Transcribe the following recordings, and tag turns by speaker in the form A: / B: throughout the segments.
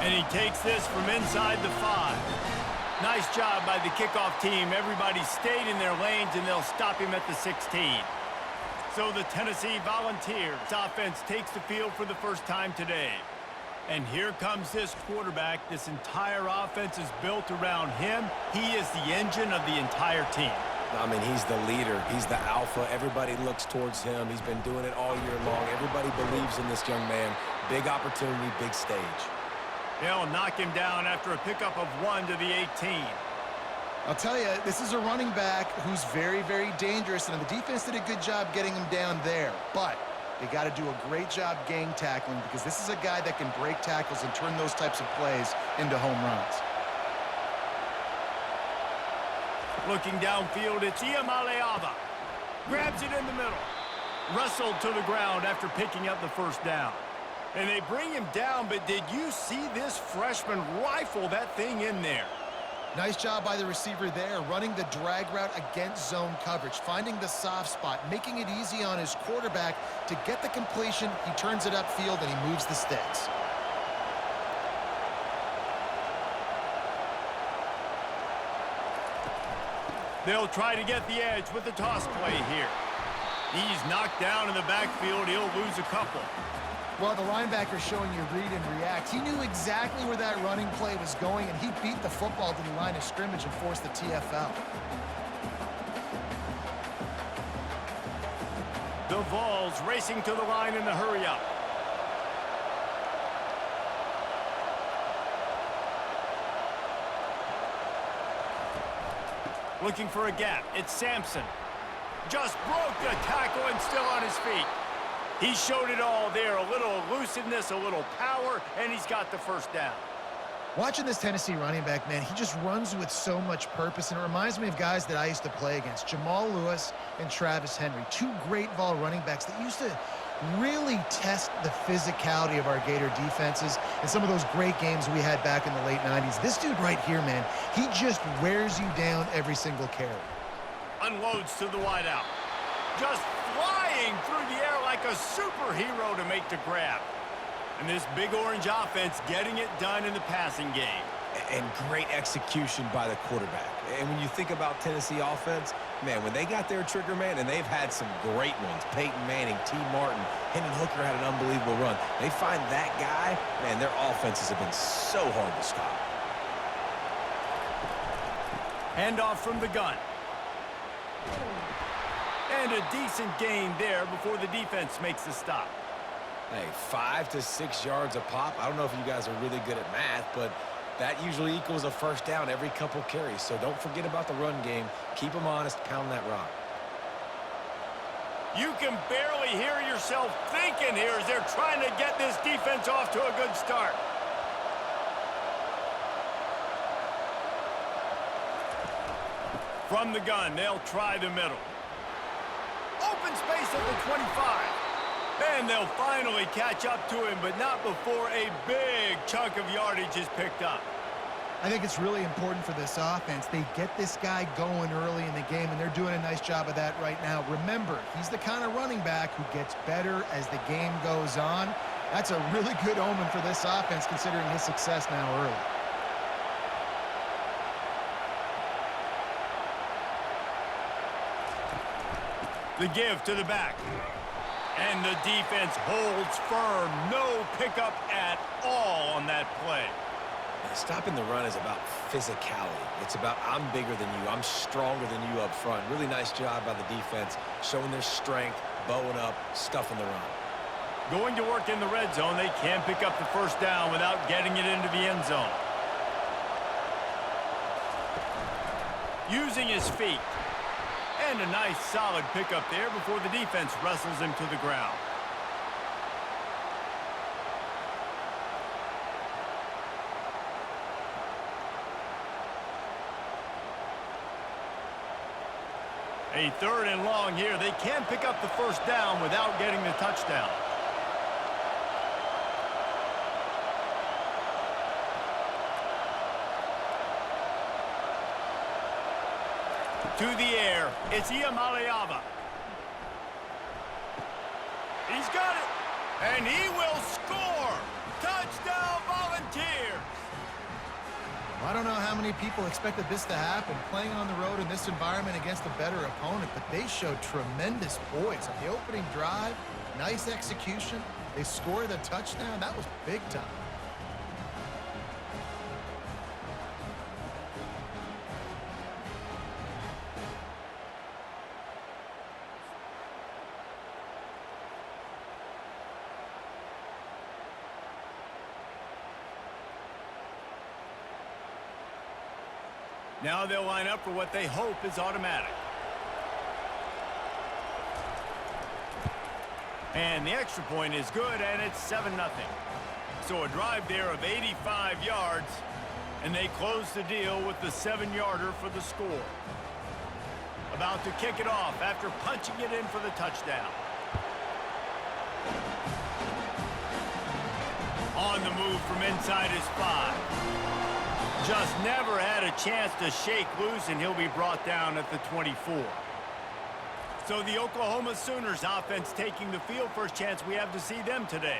A: And he takes this from inside the 5. Nice job by the kickoff team. Everybody stayed in their lanes, and they'll stop him at the 16. So the Tennessee Volunteers offense takes the field for the first time today. And here comes this quarterback. This entire offense is built around him. He is the engine of the entire team.
B: I mean, he's the leader. He's the alpha. Everybody looks towards him. He's been doing it all year long. Everybody believes in this young man. Big opportunity, big stage.
A: They'll knock him down after a pickup of 1 to the 18.
C: I'll tell you, this is a running back who's very, very dangerous, and the defense did a good job getting him down there. But they got to do a great job gang tackling because this is a guy that can break tackles and turn those types of plays into home runs.
A: Looking downfield, it's Iamaleava. Grabs it in the middle. Wrestled to the ground after picking up the first down. And they bring him down, but did you see this freshman rifle that thing in there?
C: Nice job by the receiver there, running the drag route against zone coverage, finding the soft spot, making it easy on his quarterback to get the completion. He turns it upfield, and he moves the sticks.
A: They'll try to get the edge with the toss play here. He's knocked down in the backfield. He'll lose a couple.
C: Well, the linebacker showing you read and react. He knew exactly where that running play was going, and he beat the football to the line of scrimmage and forced the TFL.
A: The Vols racing to the line in the hurry-up. Looking for a gap. It's Sampson. Just broke the tackle and still on his feet. He showed it all there. A little elusiveness, a little power, and he's got the first down.
C: Watching this Tennessee running back, man, he just runs with so much purpose, and it reminds me of guys that I used to play against, Jamal Lewis and Travis Henry, two great Vol running backs that used to really test the physicality of our Gator defenses and some of those great games we had back in the late 90s. This dude right here, man, he just wears you down every single carry.
A: Unloads to the wideout. Just flying through the air like a superhero to make the grab. And this big orange offense getting it done in the passing game.
B: And great execution by the quarterback. And when you think about Tennessee offense, man, when they got their trigger man, and they've had some great ones, Peyton Manning, T. Martin, Hendon Hooker had an unbelievable run. They find that guy, man, their offenses have been so hard to stop.
A: Handoff from the gun. And a decent gain there before the defense makes the stop.
B: Hey, 5 to 6 yards a pop. I don't know if you guys are really good at math, but that usually equals a first down every couple carries. So don't forget about the run game. Keep them honest. Pound that rock.
A: You can barely hear yourself thinking here as they're trying to get this defense off to a good start. From the gun, they'll try the middle. Open space at the 25. And they'll finally catch up to him, but not before a big chunk of yardage is picked up.
C: I think it's really important for this offense. They get this guy going early in the game, and they're doing a nice job of that right now. Remember, he's the kind of running back who gets better as the game goes on. That's a really good omen for this offense, considering his success now early.
A: The give to the back. And the defense holds firm. No pickup at all on that play.
B: Stopping the run is about physicality. It's about I'm bigger than you. I'm stronger than you up front. Really nice job by the defense, showing their strength, bowing up, stuffing the run.
A: Going to work in the red zone. They can't pick up the first down without getting it into the end zone. Using his feet. And a nice solid pickup there before the defense wrestles him to the ground. A 3rd and long here. They can pick up the first down without getting the touchdown. To the air, it's Iamaleava. He's got it, and he will score. Touchdown, Volunteers.
C: many people expected this to happen, playing on the road in this environment against a better opponent, but they showed tremendous poise on the opening drive. Nice execution. They scored a touchdown. That was big time.
A: Now they'll line up for what they hope is automatic. And the extra point is good, and it's 7-0. So a drive there of 85 yards, and they close the deal with the 7-yarder for the score. About to kick it off after punching it in for the touchdown. On the move from inside his 5. Just never had a chance to shake loose, and he'll be brought down at the 24. So the Oklahoma Sooners offense taking the field. First chance we have to see them today.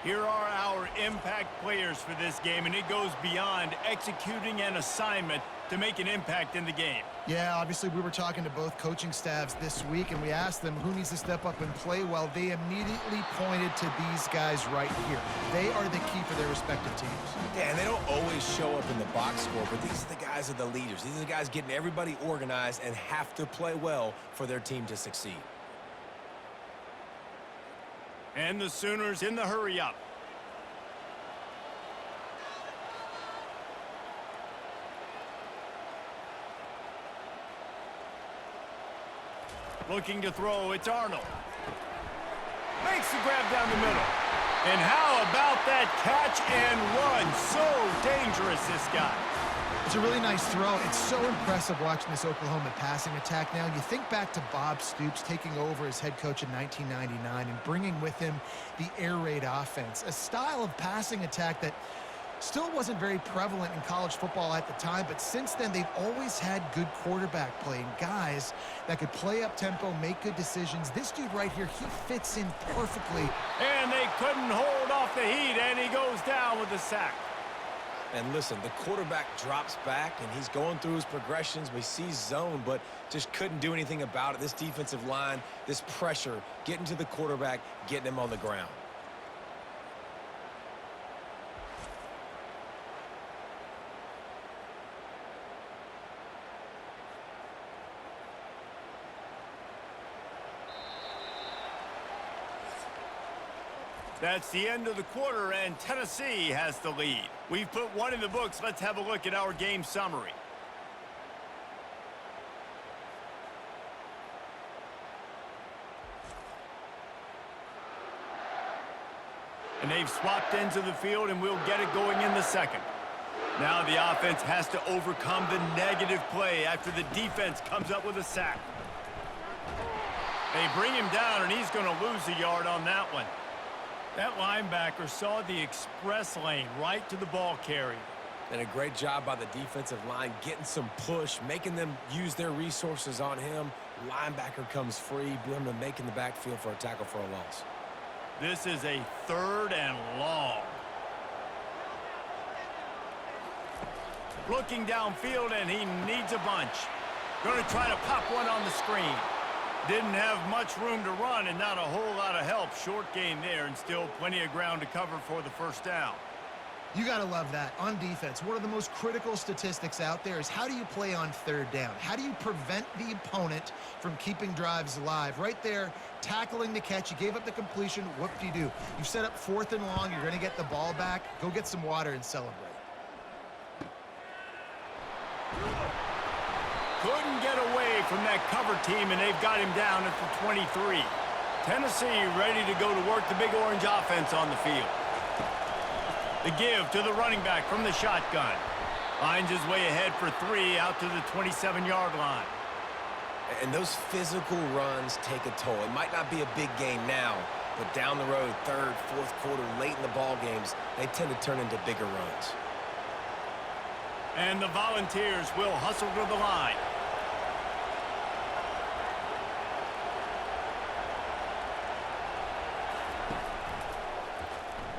A: Here are our impact players for this game, and it goes beyond executing an assignment to make an impact in the game.
C: Yeah, obviously we were talking to both coaching staffs this week, and we asked them who needs to step up and play well. They immediately pointed to these guys right here. They are the key for their respective teams.
B: Yeah, and they don't always show up in the box score, but these are the guys that are the leaders. These are the guys getting everybody organized and have to play well for their team to succeed.
A: And the Sooners in the hurry up. Looking to throw, it's Arnold. Makes the grab down the middle. And how about that catch and run? So dangerous, this guy.
C: It's a really nice throw. It's so impressive watching this Oklahoma passing attack now. You think back to Bob Stoops taking over as head coach in 1999 and bringing with him the air raid offense, a style of passing attack that still wasn't very prevalent in college football at the time, but since then they've always had good quarterback play and guys that could play up tempo, make good decisions. This dude right here, he fits in perfectly.
A: And they couldn't hold off the heat, and he goes down with a sack.
B: And listen, the quarterback drops back, and he's going through his progressions. We see zone, but just couldn't do anything about it. This defensive line, this pressure, getting to the quarterback, getting him on the ground.
A: That's the end of the quarter, and Tennessee has the lead. We've put one in the books. Let's have a look at our game summary. And they've swapped ends of the field, and we'll get it going in the second. Now the offense has to overcome the negative play after the defense comes up with a sack. They bring him down, and he's going to lose a yard on that one. That linebacker saw the express lane right to the ball carrier.
B: And a great job by the defensive line, getting some push, making them use their resources on him. Linebacker comes free, Brimmer making the backfield for a tackle for a loss.
A: This is a 3rd and long. Looking downfield, and he needs a bunch. Going to try to pop one on the screen. Didn't have much room to run and not a whole lot of help. Short gain there, and still plenty of ground to cover for the first down.
C: You got to love that. On defense, one of the most critical statistics out there is how do you play on 3rd down? How do you prevent the opponent from keeping drives alive? Right there, tackling the catch. You gave up the completion. Whoop-de-doo. You set up 4th and long. You're going to get the ball back. Go get some water and celebrate.
A: Couldn't get away from that cover team, and they've got him down at the 23. Tennessee ready to go to work the Big Orange offense on the field. The give to the running back from the shotgun. Finds his way ahead for 3 out to the 27-yard line.
B: And those physical runs take a toll. It might not be a big game now, but down the road, 3rd, 4th quarter, late in the ball games, they tend to turn into bigger runs.
A: And the Volunteers will hustle to the line.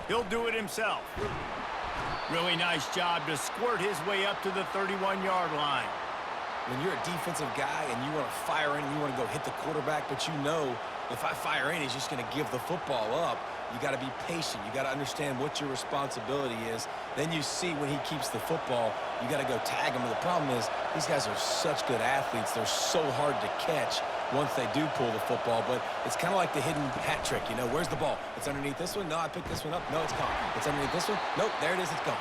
A: He'll do it himself. Really nice job to squirt his way up to the 31-yard line.
B: When you're a defensive guy and you want to fire in and you want to go hit the quarterback, but you know if I fire in, he's just going to give the football up. You got to be patient. You got to understand what your responsibility is. Then you see when he keeps the football, you got to go tag him. But the problem is these guys are such good athletes. They're so hard to catch once they do pull the football. But it's kind of like the hidden hat trick. You know, where's the ball? It's underneath this one. No, I picked this one up. No, it's gone. It's underneath this one. Nope, there it is. It's gone.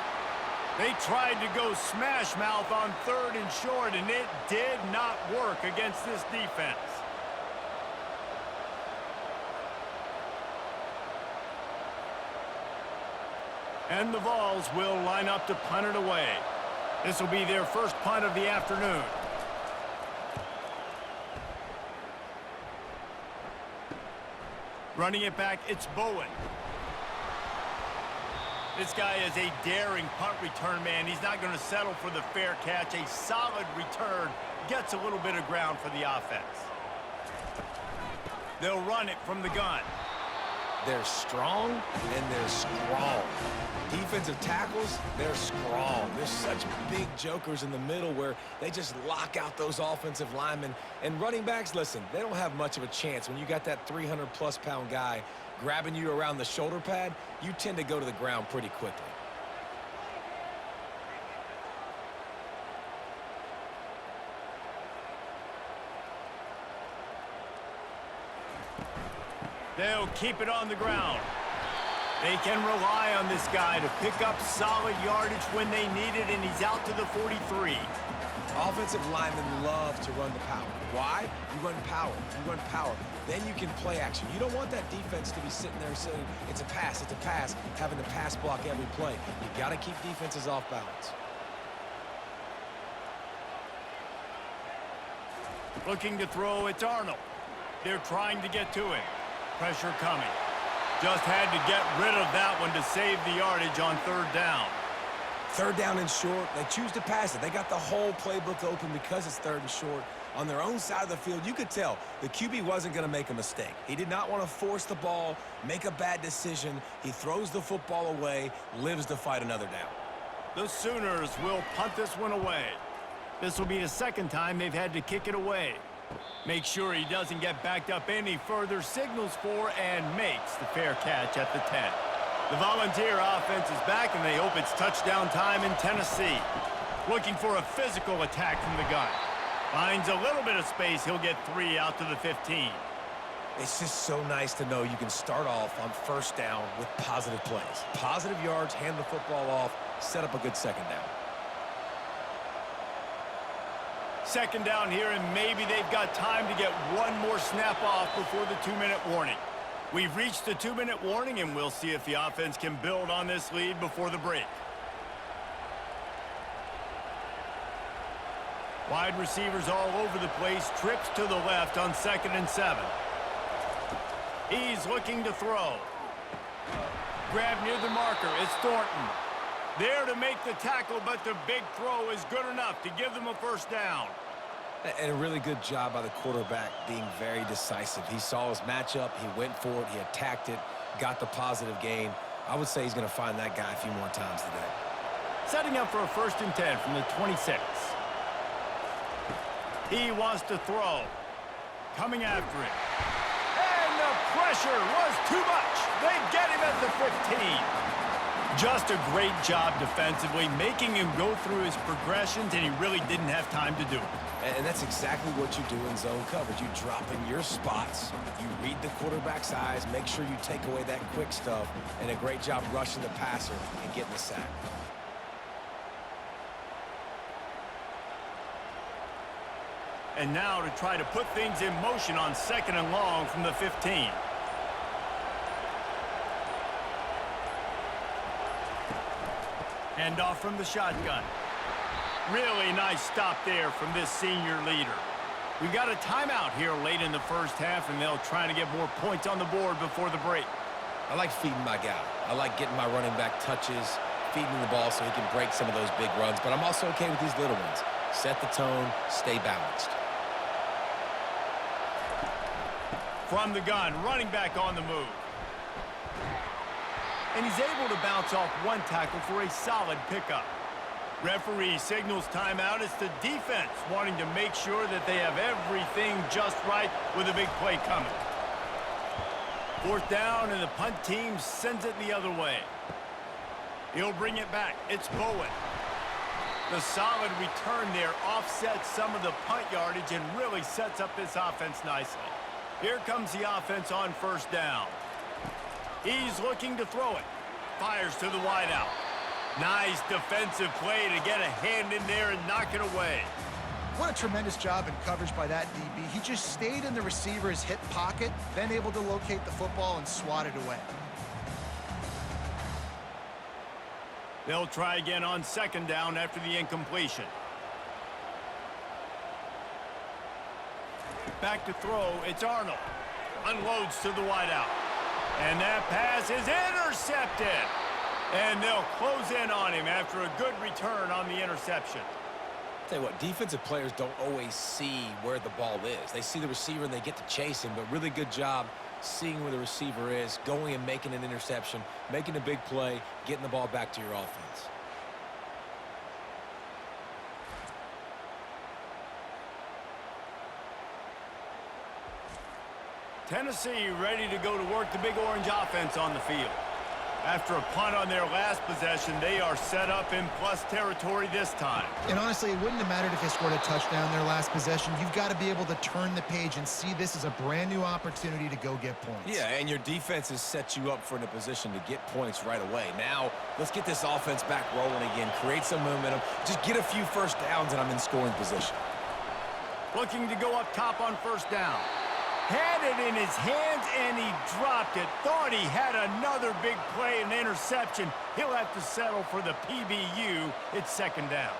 A: They tried to go smash mouth on 3rd and short, and it did not work against this defense. And the Vols will line up to punt it away. This will be their first punt of the afternoon. Running it back, it's Bowen. This guy is a daring punt return man. He's not going to settle for the fair catch. A solid return gets a little bit of ground for the offense. They'll run it from the gun.
B: They're strong and they're strong. Defensive tackles, they're strong. There's such big jokers in the middle where they just lock out those offensive linemen. And running backs, listen, they don't have much of a chance. When you got that 300-plus pound guy grabbing you around the shoulder pad, you tend to go to the ground pretty quickly.
A: They'll keep it on the ground. They can rely on this guy to pick up solid yardage when they need it, and he's out to the 43.
B: Offensive linemen love to run the power. Why? You run power. You run power. Then you can play action. You don't want that defense to be sitting there saying, it's a pass, having to pass block every play. You got to keep defenses off balance.
A: Looking to throw, it's Arnold. They're trying to get to him. Pressure coming. Just had to get rid of that one to save the yardage on 3rd down.
B: 3rd down and short, they choose to pass it. They got the whole playbook open because it's 3rd and short. On their own side of the field, you could tell the QB wasn't going to make a mistake. He did not want to force the ball, make a bad decision. He throws the football away, lives to fight another down.
A: The Sooners will punt this one away. This will be the 2nd time they've had to kick it away. Make sure he doesn't get backed up any further, signals for and makes the fair catch at the 10. The Volunteer offense is back, and they hope it's touchdown time in Tennessee. Looking for a physical attack from the gun. Finds a little bit of space. He'll get 3 out to the 15.
B: It's just so nice to know you can start off on 1st down with positive plays. Positive yards, hand the football off, set up a good 2nd down.
A: 2nd down here, and maybe they've got time to get one more snap off before the 2-minute warning. We've reached the 2-minute warning, and we'll see if the offense can build on this lead before the break. Wide receivers all over the place. Trips to the left on 2nd and 7. He's looking to throw. Grab near the marker. It's Thornton. There to make the tackle, but the big throw is good enough to give them a 1st down.
B: And a really good job by the quarterback being very decisive. He saw his matchup, he went for it, he attacked it, got the positive gain. I would say he's going to find that guy a few more times today.
A: Setting up for a 1st and 10 from the 26. He wants to throw. Coming after it. And the pressure was too much. They get him at the 15. Just a great job defensively, making him go through his progressions, and he really didn't have time to do it.
B: And that's exactly what you do in zone coverage. You drop in your spots, you read the quarterback's eyes, make sure you take away that quick stuff, and a great job rushing the passer and getting the sack.
A: And now to try to put things in motion on 2nd and long from the 15. Hand off from the shotgun. Really nice stop there from this senior leader. We've got a timeout here late in the 1st half, and they'll try to get more points on the board before the break.
B: I like feeding my guy. I like getting my running back touches, feeding the ball so he can break some of those big runs, but I'm also okay with these little ones. Set the tone, stay balanced. From
A: the gun, running back on the move. and he's able to bounce off one tackle for a solid pickup. Referee signals timeout. It's the defense wanting to make sure that they have everything just right with a big play coming. Fourth down, and the punt team sends it the other way. He'll bring it back. It's Bowen. The solid return there offsets some of the punt yardage and really sets up this offense nicely. Here comes the offense on first down. He's looking to throw it. Fires to the wideout. Nice defensive play to get a hand in there and knock it away.
C: What a tremendous job in coverage by that DB. He just stayed in the receiver's hip pocket, then able to locate the football and swat it away.
A: They'll try again on second down after the incompletion. Back to throw, it's Arnold. Unloads to the wideout. And that pass is intercepted. And they'll close in on him after a good return on the interception.
B: Tell you what, defensive players don't always see where the ball is. They see the receiver and they get to chase him, but really good job seeing where the receiver is, going and making an interception, making a big play, getting the ball back to your offense.
A: Tennessee ready to go to work the Big Orange offense on the field. After a punt on their last possession, they are set up in plus territory this time.
C: And honestly, it wouldn't have mattered if they scored a touchdown their last possession. You've got to be able to turn the page and see this as a brand new opportunity to go get points.
B: Yeah, and your defense has set you up for in a position to get points right away. Now, let's get this offense back rolling again, create some momentum, just get a few first downs, and I'm in scoring position.
A: Looking to go up top on first down. Had it in his hands, and he dropped it. Thought he had another big play and interception. He'll have to settle for the PBU. It's second down.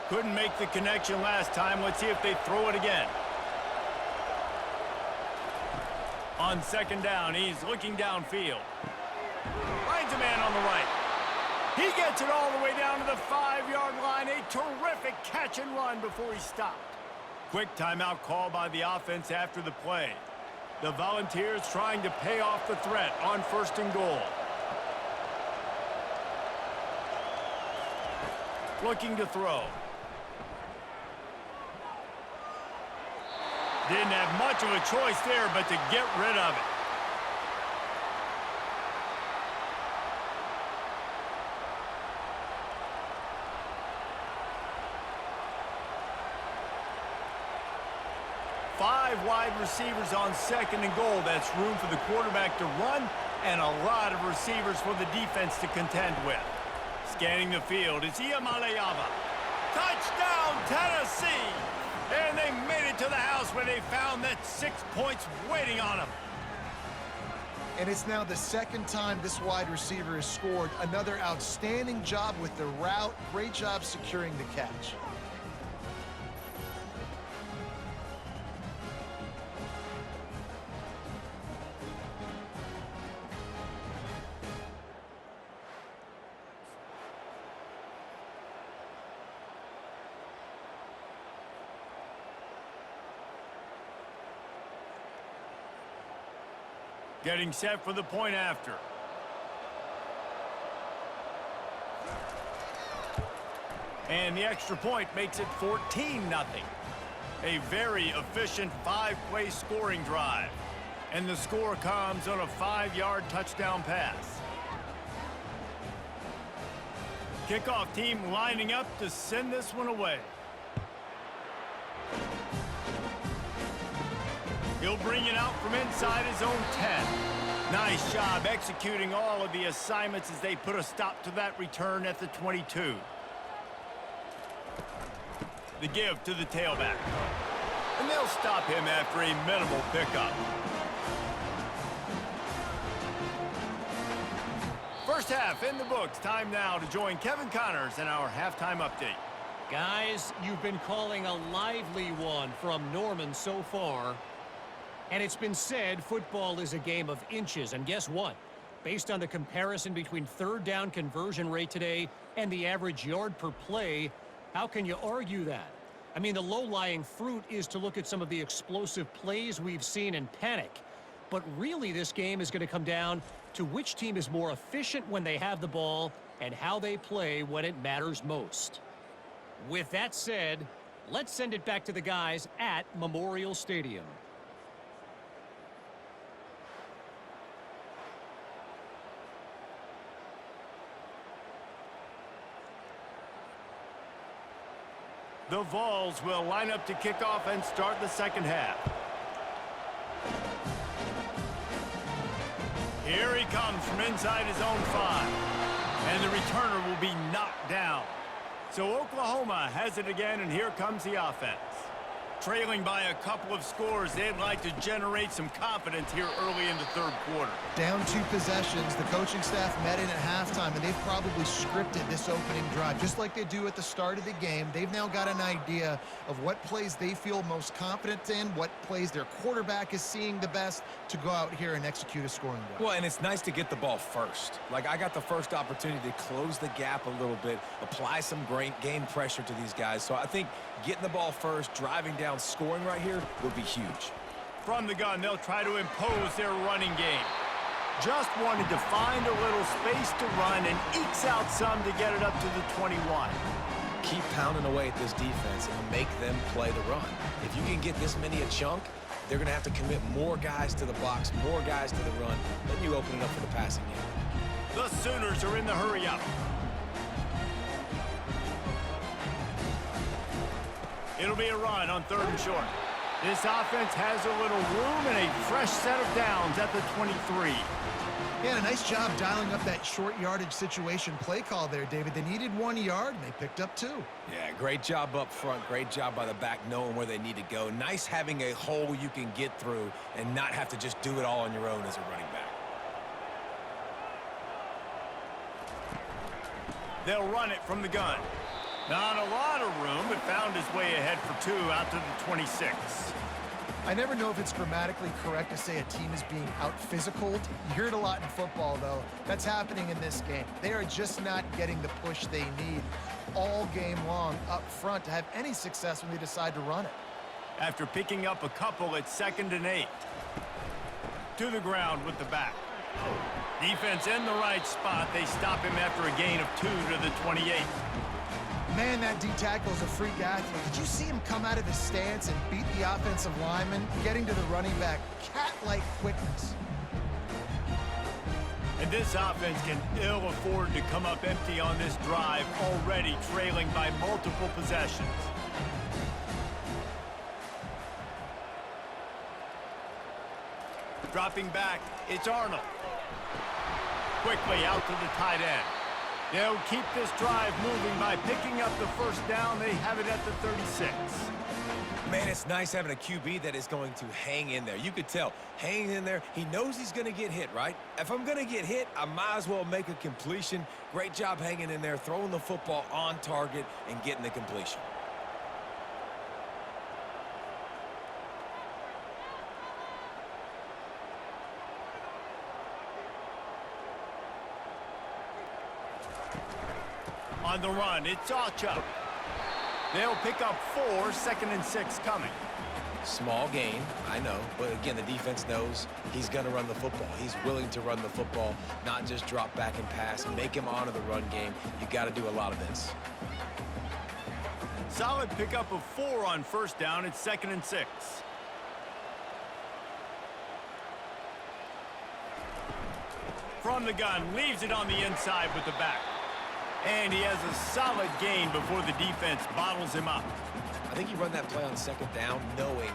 A: Couldn't make the connection last time. Let's see if they throw it again. On second down, he's looking downfield. Finds a man on the right. He gets it all the way down to the 5-yard line. A terrific catch and run before he stopped. Quick timeout call by the offense after the play. The Volunteers trying to pay off the threat on first and goal. Looking to throw. Didn't have much of a choice there but to get rid of it. Five wide receivers on second and goal. That's room for the quarterback to run and a lot of receivers for the defense to contend with. Scanning the field, it's Iamaleava. Touchdown, Tennessee! And they made it to the house where they found that 6 points waiting on them.
C: And it's now the second time this wide receiver has scored. Another outstanding job with the route. Great job securing the catch.
A: Getting set for the point after. And the extra point makes it 14-0. A very efficient 5-play scoring drive. And the score comes on a 5-yard touchdown pass. Kickoff team lining up to send this one away. He'll bring it out from inside his own 10. Nice job executing all of the assignments as they put a stop to that return at the 22. The give to the tailback. And they'll stop him after a minimal pickup. First half in the books. Time now to join Kevin Connors in our halftime update.
D: Guys, you've been calling a lively one from Norman so far. And it's been said football is a game of inches. And guess what? Based on the comparison between third down conversion rate today and the average yard per play, how can you argue that? I mean, the low-lying fruit is to look at some of the explosive plays we've seen and panic. But really, this game is going to come down to which team is more efficient when they have the ball and how they play when it matters most. With that said, let's send it back to the guys at Memorial Stadium.
A: The Vols will line up to kick off and start the second half. Here he comes from inside his own 5. And the returner will be knocked down. So Oklahoma has it again, and here comes the offense. Trailing by a couple of scores, they'd like to generate some confidence here early in the third quarter.
C: Down 2 possessions, the coaching staff met in at halftime, and they've probably scripted this opening drive. Just like they do at the start of the game, they've now got an idea of what plays they feel most confident in, what plays their quarterback is seeing the best to go out here and execute a scoring drive.
B: Well, and it's nice to get the ball first. Like, I got the first opportunity to close the gap a little bit, apply some game pressure to these guys. So I think getting the ball first, driving down, scoring right here would be huge.
A: From the gun, they'll try to impose their running game. Just wanted to find a little space to run and ekes out some to get it up to the 21.
B: Keep pounding away at this defense and make them play the run. If you can get this many a chunk, they're going to have to commit more guys to the box, more guys to the run. Then you open it up for the passing game.
A: The Sooners are in the hurry-up. It'll be a run on 3rd and short. This offense has a little room and a fresh set of downs at the 23.
C: Yeah, a nice job dialing up that short yardage situation play call there, David. They needed 1 yard, and they picked up 2.
B: Yeah, great job up front. Great job by the back knowing where they need to go. Nice having a hole you can get through and not have to just do it all on your own as a running back.
A: They'll run it from the gun. Not a lot of room, but found his way ahead for 2 out to the 26.
C: I never know if it's grammatically correct to say a team is being out-physicaled. You hear it a lot in football, though. That's happening in this game. They are just not getting the push they need all game long up front to have any success when they decide to run it.
A: After picking up a couple at 2nd and 8. To the ground with the back. Defense in the right spot. They stop him after a gain of 2 to the 28.
C: Man, that D-tackle is a freak athlete. Did you see him come out of his stance and beat the offensive lineman, getting to the running back? Cat-like quickness.
A: And this offense can ill afford to come up empty on this drive, already trailing by multiple possessions. Dropping back, it's Arnold. Quickly out to the tight end. They'll keep this drive moving by picking up the first down. They have it at the 36.
B: Man, it's nice having a QB that is going to hang in there. You could tell, hanging in there, he knows he's going to get hit, right? If I'm going to get hit, I might as well make a completion. Great job hanging in there, throwing the football on target and getting the completion.
A: On the run, it's Ocha. They'll pick up 4, 2nd and 6 coming.
B: Small gain, I know, but again, the defense knows he's going to run the football. He's willing to run the football, not just drop back and pass, make him honor the run game. You got to do a lot of this.
A: Solid pickup of 4 on 1st down. It's 2nd and 6. From the gun, leaves it on the inside with the back. And he has a solid gain before the defense bottles him up.
B: I think you run that play on 2nd down knowing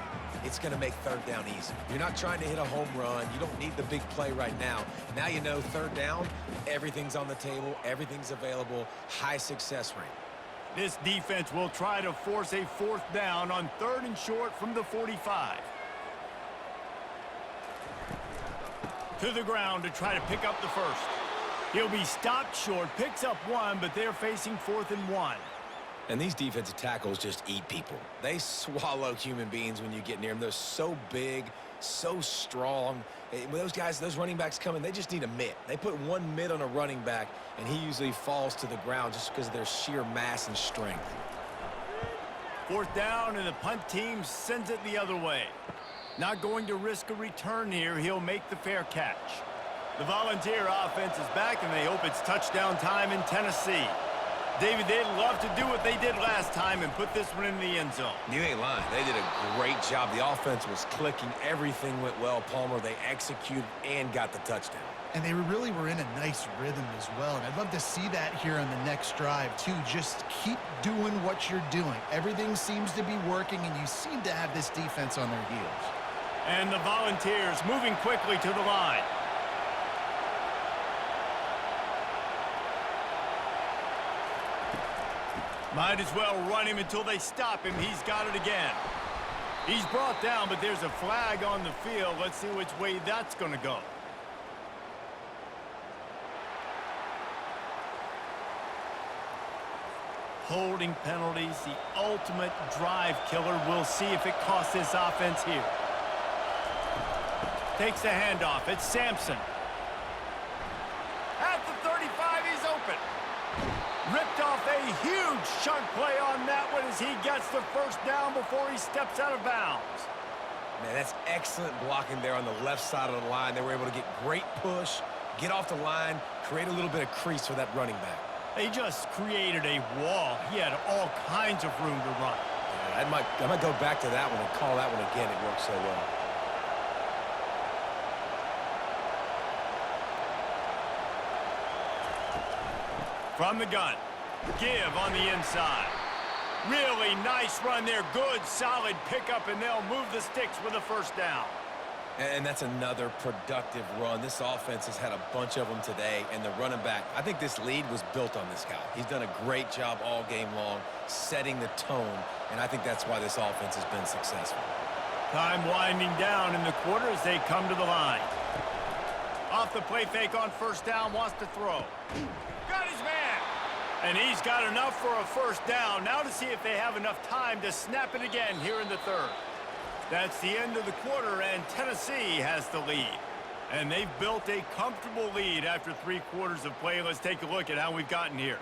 B: it's going to make 3rd down easy. You're not trying to hit a home run. You don't need the big play right now. Now you know 3rd down, everything's on the table, everything's available, high success rate.
A: This defense will try to force a 4th down on 3rd and short from the 45. To the ground to try to pick up the first. He'll be stopped short, picks up 1, but they're facing 4th and 1.
B: And these defensive tackles just eat people. They swallow human beings when you get near them. They're so big, so strong. When those guys, those running backs come in, they just need a mitt. They put 1 mitt on a running back, and he usually falls to the ground just because of their sheer mass and strength.
A: 4th down, and the punt team sends it the other way. Not going to risk a return here. He'll make the fair catch. The Volunteer offense is back, and they hope it's touchdown time in Tennessee. David, they'd love to do what they did last time and put this one in the end zone.
B: You ain't lying. They did a great job. The offense was clicking. Everything went well, Palmer. They executed and got the touchdown.
C: And they really were in a nice rhythm as well. And I'd love to see that here on the next drive, too. Just keep doing what you're doing. Everything seems to be working, and you seem to have this defense on their heels.
A: And the Volunteers moving quickly to the line. Might as well run him until they stop him. He's got it again. He's brought down, but there's a flag on the field. Let's see which way that's going to go. Holding penalties, the ultimate drive killer. We'll see if it costs this offense here. Takes the handoff. It's Sampson. At the 35, he's open. Ripped off a huge chunk play on that one as he gets the first down before he steps out of bounds.
B: Man, that's excellent blocking there on the left side of the line. They were able to get great push, get off the line, create a little bit of crease for that running back.
A: They just created a wall. He had all kinds of room to run.
B: Yeah, I might go back to that one and call that one again. It worked so well.
A: From the gun, give on the inside. Really nice run there. Good, solid pickup, and they'll move the sticks with a first down.
B: And that's another productive run. This offense has had a bunch of them today, and the running back, I think this lead was built on this guy. He's done a great job all game long, setting the tone, and I think that's why this offense has been successful.
A: Time winding down in the quarter as they come to the line. Off the play fake on first down, wants to throw. Got his man. And he's got enough for a first down. Now to see if they have enough time to snap it again here in the third. That's the end of the quarter, and Tennessee has the lead. And they've built a comfortable lead after 3 quarters of play. Let's take a look at how we've gotten here.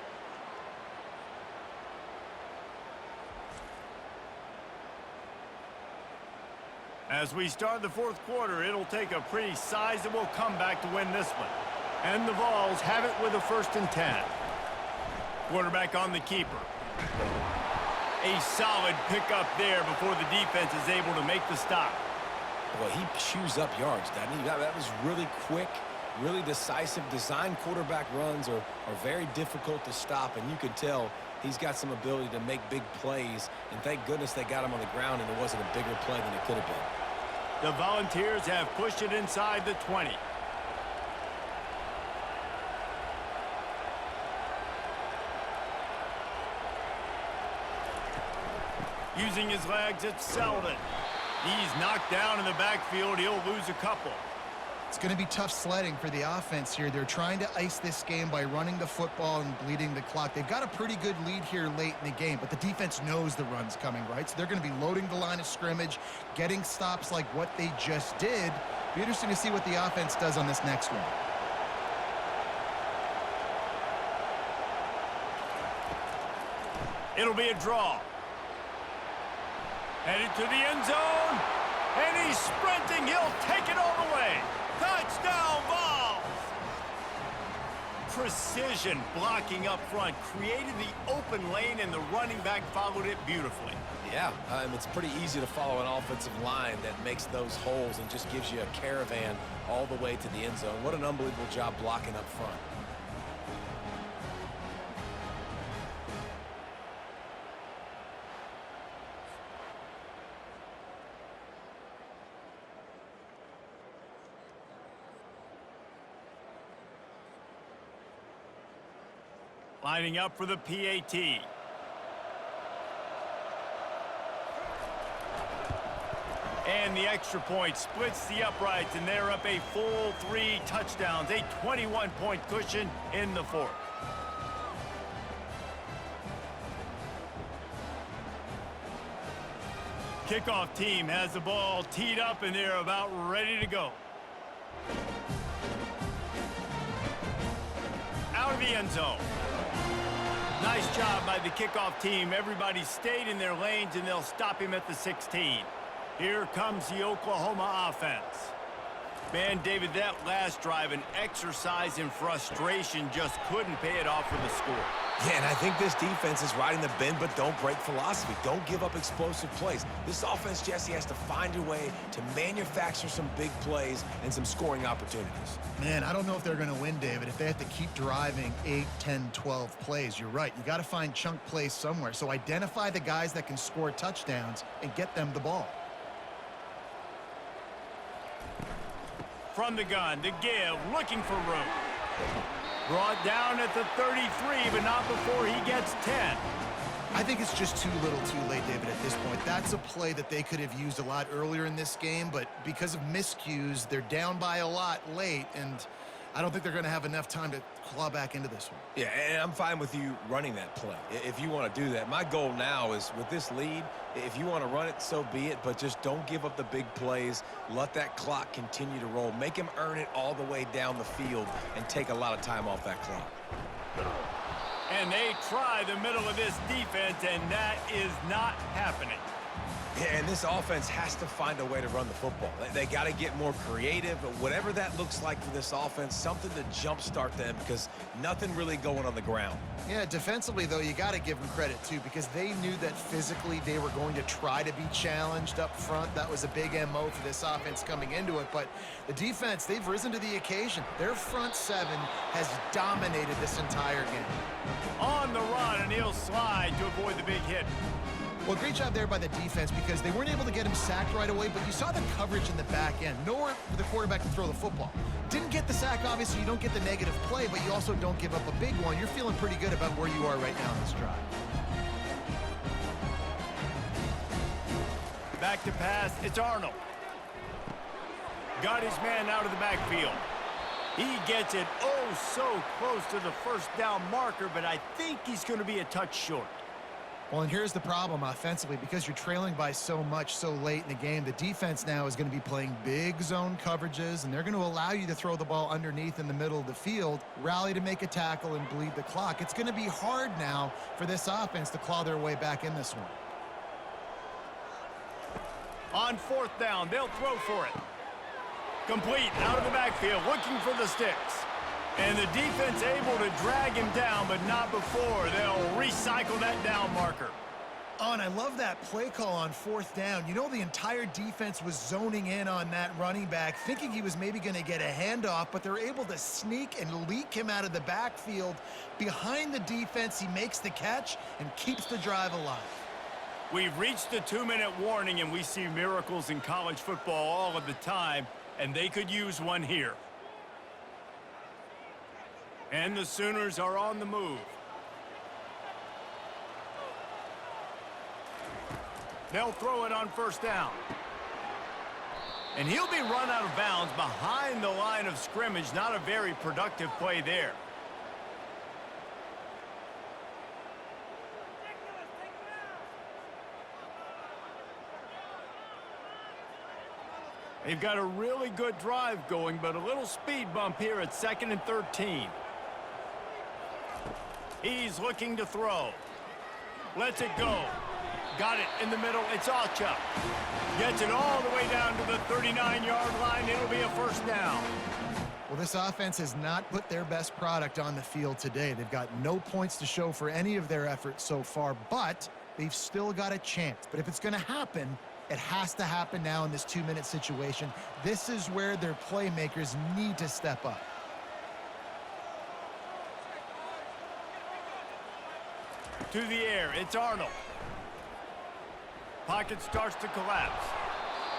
A: As we start the 4th quarter, it'll take a pretty sizable comeback to win this one. And the Vols have it with a 1st and 10. Quarterback on the keeper. A solid pickup there before the defense is able to make the stop.
B: Boy, he chews up yards, doesn't he? That was really quick, really decisive. Design quarterback runs are very difficult to stop, and you can tell he's got some ability to make big plays. And thank goodness they got him on the ground and it wasn't a bigger play than it could have been.
A: The Volunteers have pushed it inside the 20. Using his legs, it's Selden. He's knocked down in the backfield. He'll lose a couple.
C: It's going to be tough sledding for the offense here. They're trying to ice this game by running the football and bleeding the clock. They've got a pretty good lead here late in the game, but the defense knows the run's coming, right? So they're going to be loading the line of scrimmage, getting stops like what they just did. Be interesting to see what the offense does on this next one.
A: It'll be a draw. Headed to the end zone, and he's sprinting. He'll take it all the way. Touchdown, Vols! Precision blocking up front created the open lane, and the running back followed it beautifully.
B: Yeah, it's pretty easy to follow an offensive line that makes those holes and just gives you a caravan all the way to the end zone. What an unbelievable job blocking up front.
A: Lining up for the PAT. And the extra point splits the uprights, and they're up a full 3 touchdowns, a 21-point cushion in the 4th. Kickoff team has the ball teed up, and they're about ready to go. Out of the end zone. Nice job by the kickoff team. Everybody stayed in their lanes, and they'll stop him at the 16. Here comes the Oklahoma offense. Man, David, that last drive, an exercise in frustration, just couldn't pay it off with a score.
B: Yeah, and I think this defense is riding the bend but don't break philosophy. Don't give up explosive plays. This offense, Jesse, has to find a way to manufacture some big plays and some scoring opportunities.
C: Man, I don't know if they're going to win, David, if they have to keep driving 8, 10, 12 plays. You're right. You got to find chunk plays somewhere. So identify the guys that can score touchdowns and get them the ball.
A: From the gun, the give, looking for room. Brought down at the 33, but not before he gets 10.
C: I think it's just too little too late, David, at this point. That's a play that they could have used a lot earlier in this game, but because of miscues, they're down by a lot late, and I don't think they're going to have enough time to claw back into this one.
B: Yeah, and I'm fine with you running that play if you want to do that. My goal now is with this lead, if you want to run it, so be it, but just don't give up the big plays. Let that clock continue to roll. Make him earn it all the way down the field and take a lot of time off that clock.
A: And they try the middle of this defense, and that is not happening.
B: Yeah, and this offense has to find a way to run the football. They got to get more creative, but whatever that looks like for this offense, something to jumpstart them because nothing really going on the ground.
C: Yeah, defensively, though, you got to give them credit, too, because they knew that physically they were going to try to be challenged up front. That was a big MO for this offense coming into it, but the defense, they've risen to the occasion. Their front seven has dominated this entire game.
A: On the run, and he'll slide to avoid the big hit.
C: Well, great job there by the defense because they weren't able to get him sacked right away, but you saw the coverage in the back end. Nowhere for the quarterback to throw the football. Didn't get the sack, obviously. You don't get the negative play, but you also don't give up a big one. You're feeling pretty good about where you are right now in this drive.
A: Back to pass, it's Arnold. Got his man out of the backfield. He gets it so close to the first down marker, but I think he's going to be a touch short.
C: Well, and here's the problem offensively. Because you're trailing by so much so late in the game, the defense now is going to be playing big zone coverages, and they're going to allow you to throw the ball underneath in the middle of the field, rally to make a tackle, and bleed the clock. It's going to be hard now for this offense to claw their way back in this one.
A: On fourth down, they'll throw for it. Complete, out of the backfield, looking for the sticks. And the defense able to drag him down, but not before they'll recycle that down marker.
C: Oh, and I love that play call on fourth down. You know, the entire defense was zoning in on that running back, thinking he was maybe going to get a handoff, but they're able to sneak and leak him out of the backfield. Behind the defense, he makes the catch and keeps the drive alive.
A: We've reached the 2-minute warning, and we see miracles in college football all of the time, and they could use one here. And the Sooners are on the move. They'll throw it on first down. And he'll be run out of bounds behind the line of scrimmage. Not a very productive play there. They've got a really good drive going, but a little speed bump here at 2nd and 13. He's looking to throw. Lets it go. Got it in the middle. It's Alchuk. Gets it all the way down to the 39-yard line. It'll be a first down.
C: Well, this offense has not put their best product on the field today. They've got no points to show for any of their efforts so far, but they've still got a chance. But if it's going to happen, it has to happen now in this 2-minute situation. This is where their playmakers need to step up.
A: To the air, it's Arnold. Pocket starts to collapse.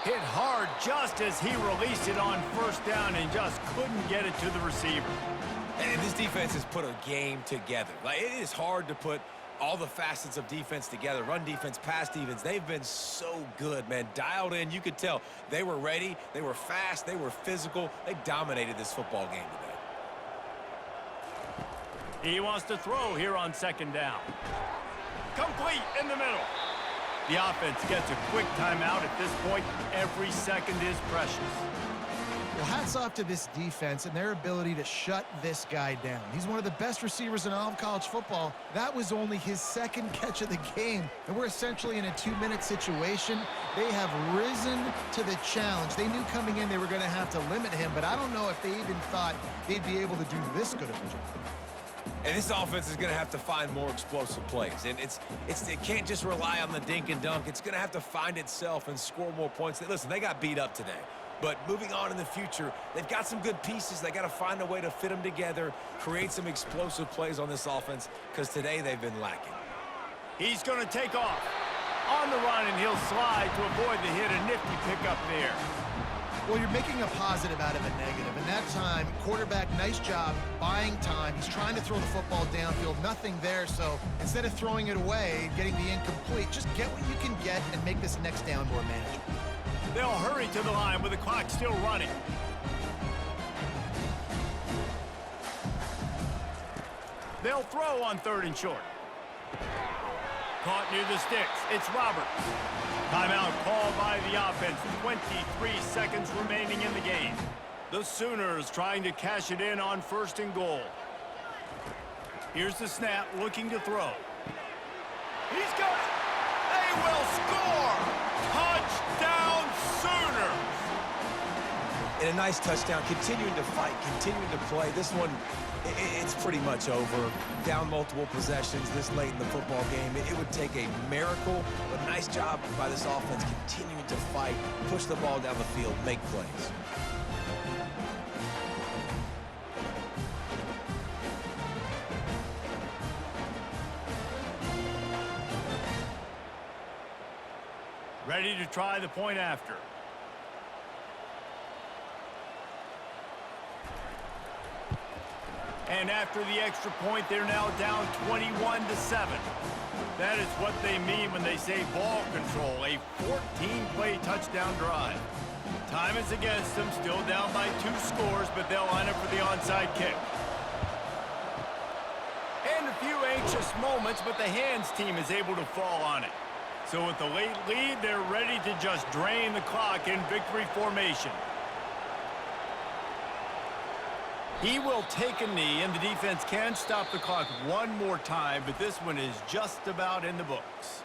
A: Hit hard just as he released it on first down and just couldn't get it to the receiver.
B: And this defense has put a game together. Like, it is hard to put all the facets of defense together. Run defense, pass defense. They've been so good, man. Dialed in. You could tell they were ready. They were fast. They were physical. They dominated this football game today.
A: He wants to throw here on second down. Complete in the middle. The offense gets a quick timeout at this point. Every second is precious.
C: Well, hats off to this defense and their ability to shut this guy down. He's one of the best receivers in all of college football. That was only his second catch of the game, and we're essentially in a 2-minute situation. They have risen to the challenge. They knew coming in they were going to have to limit him, but I don't know if they even thought they'd be able to do this good of a job.
B: And this offense is going to have to find more explosive plays. And it can't just rely on the dink and dunk. It's going to have to find itself and score more points. Listen, they got beat up today. But moving on in the future, they've got some good pieces. They got to find a way to fit them together, create some explosive plays on this offense, because today they've been lacking.
A: He's going to take off. On the run, and he'll slide to avoid the hit. A nifty pickup there.
C: Well, you're making a positive out of a negative. And that time, quarterback, nice job buying time. He's trying to throw the football downfield. Nothing there. So instead of throwing it away, getting the incomplete, just get what you can get and make this next down more manageable.
A: They'll hurry to the line with the clock still running. They'll throw on 3rd and short. Caught near the sticks. It's Roberts. Timeout called by the offense. 23 seconds remaining in the game. The Sooners trying to cash it in on 1st and goal. Here's the snap, looking to throw. He's got it. They will score. Touchdown Sooners.
B: And a nice touchdown, continuing to fight, continuing to play. This one, it's pretty much over. Down multiple possessions this late in the football game. It would take a miracle, but nice job by this offense continuing to fight, push the ball down the field, make plays.
A: Ready to try the point after. And after the extra point, they're now down 21-7. That is what they mean when they say ball control, a 14-play touchdown drive. Time is against them, still down by 2 scores, but they'll line up for the onside kick. And a few anxious moments, but the hands team is able to fall on it. So with the late lead, they're ready to just drain the clock in victory formation. He will take a knee, and the defense can stop the clock one more time, but this one is just about in the books.